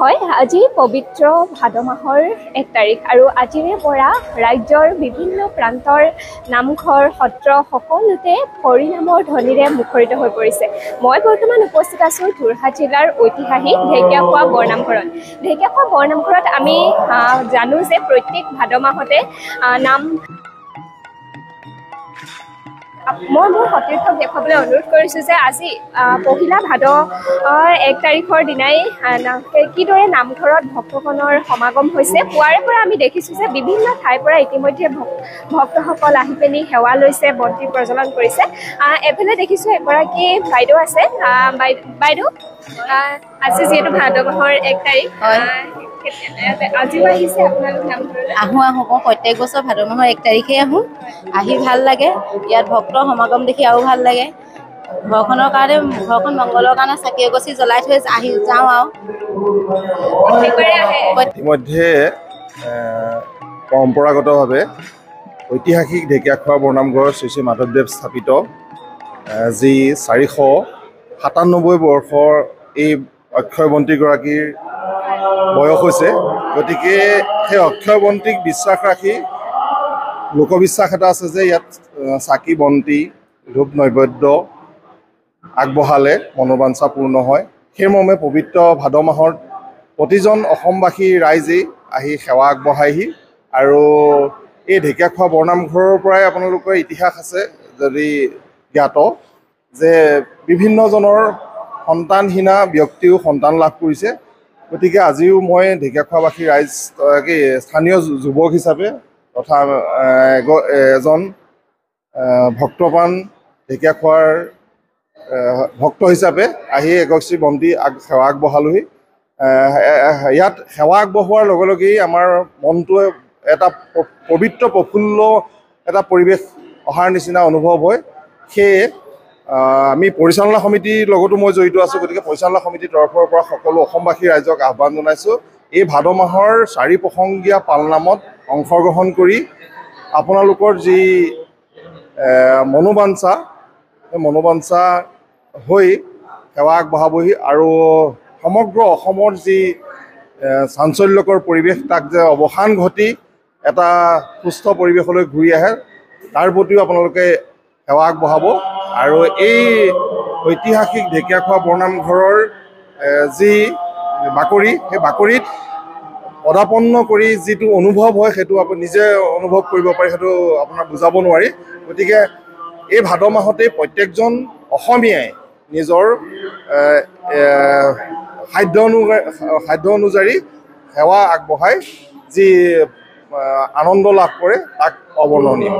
হয় আজি পবিত্ৰ ভাদ মাহৰ 1 তাৰিখ আৰু আজিৰে পৰা ৰাজ্যৰ বিভিন্ন প্ৰান্তৰ নামঘৰ সত্ৰ সকলোতে হৰিনামৰ ধ্বনিৰে মুখৰিত হৈ পৰিছে। মই বৰ্তমান উপস্থিত আছোঁ যোৰহাট জিলাৰ ঐতিহাসিক ঢেকীয়াখোৱা বৰনামঘৰত। ঢেকীয়াখোৱা বৰনামঘৰত আমি জানো যে প্ৰত্যেক ভাদ মাহতে নাম মই মোৰ সতীৰ্থক দেখুৱাবলৈ অনুৰোধ কৰিছোঁ যে আজি পহিলা ভাদ 1 তাৰিখৰ দিনাই কিদৰে নামঘৰত ভক্তগণৰ সমাগম হৈছে। পুৱাৰে পৰা আমি দেখিছোঁ যে বিভিন্ন ঠাইৰ পৰা ইতিমধ্যে ভক্তসকল আহি পিনি সেৱা লৈছে, বন্তি প্ৰজ্বলন কৰিছে। এফালে দেখিছোঁ এগৰাকী বাইদেউ আছে। বাইদেউ আজি যিহেতু ভাদ মাহৰ 1 তাৰিখ আজিও আহিছে আপোনালোক নামঘৰলৈ? আহোঁ মই প্ৰত্যেক বছৰ ভাদ মাহৰ 1 তাৰিখে আহোঁ। আহি ভাল লাগে, ইয়াত ভক্তৰ সমাগম দেখি আৰু ভাল লাগে। ঘৰখনৰ কাৰণে ঘৰখন মংগলৰ কাৰণে চাকি এগছি জ্বলাই থৈ আহি যাওঁ আৰু ইতিমধ্যে পৰম্পৰাগতভাৱে ঐতিহাসিক ঢেকীয়াখোৱা বৰনামঘৰ শ্ৰী শ্ৰী মাধৱদেৱ স্থাপিত যি 497 বৰ্ষৰ এই অক্ষয়বন্তীগৰাকীৰ বয়স হৈছে। গতিকে সেই অক্ষয়বন্তীক বিশ্বাস ৰাখি লোকবিশ্বাস এটা আছে যে ইয়াত চাকি বন্তি ধূপ নৈবেদ্য আগবঢ়ালে মনোবাঞ্ছা পূৰ্ণ হয়। সেইমৰ্মে পবিত্ৰ ভাদ মাহত প্ৰতিজন অসমবাসী ৰাইজেই আহি সেৱা আগবঢ়ায়হি। আৰু এই ঢেকীয়াখোৱা বৰনামঘৰৰ পৰাই আপোনালোকৰ ইতিহাস আছে যদি জ্ঞাত যে বিভিন্নজনৰ সন্তানহীনা ব্যক্তিও সন্তান লাভ কৰিছে। গতিকে আজিও মই ঢেকীয়াখোৱাবাসী ৰাইজ স্থানীয় যুৱক হিচাপে তথা এজন ভক্তপ্ৰাণ ঢেকীয়াখোৱাৰ ভক্ত হিচাপে আহি এগছি বন্তি সেৱা আগবঢ়ালোহি। ইয়াত সেৱা আগবঢ়োৱাৰ লগে লগেই আমাৰ মনটোৱে এটা পবিত্ৰ প্ৰফুল্ল এটা পৰিৱেশ অহাৰ নিচিনা অনুভৱ হয়। সেয়ে আমি পৰিচালনা সমিতিৰ লগতো মই জড়িত আছোঁ। গতিকে পৰিচালনা সমিতিৰ তৰফৰ পৰা সকলো অসমবাসী ৰাইজক আহ্বান জনাইছোঁ এই ভাদ মাহৰ 4 প্ৰসংগীয়া পালনামত অংশগ্ৰহণ কৰি আপোনালোকৰ যি মনোবাঞ্ছা সেই মনোবাঞ্ছা হৈ সেৱা আগবঢ়াবহি আৰু সমগ্ৰ অসমৰ যি চাঞ্চল্যকৰ পৰিৱেশ তাক যে অৱসান ঘটি এটা সুস্থ পৰিৱেশলৈ ঘূৰি আহে তাৰ প্ৰতিও আপোনালোকে সেৱা আগবঢ়াব। আৰু এই ঐতিহাসিক ঢেকীয়াখোৱা বৰনামঘৰৰ যি বাকৰি সেই বাকৰিত পদাপন্ন কৰি যিটো অনুভৱ হয় সেইটো আপুনি নিজে অনুভৱ কৰিব পাৰি, সেইটো আপোনাৰ বুজাব নোৱাৰি। গতিকে এই ভাদ মাহতেই প্ৰত্যেকজন অসমীয়াই নিজৰ সাধ্য অনুযায়ী সেৱা আগবঢ়াই যি আনন্দ লাভ কৰে তাক অৱৰ্ণনীয়।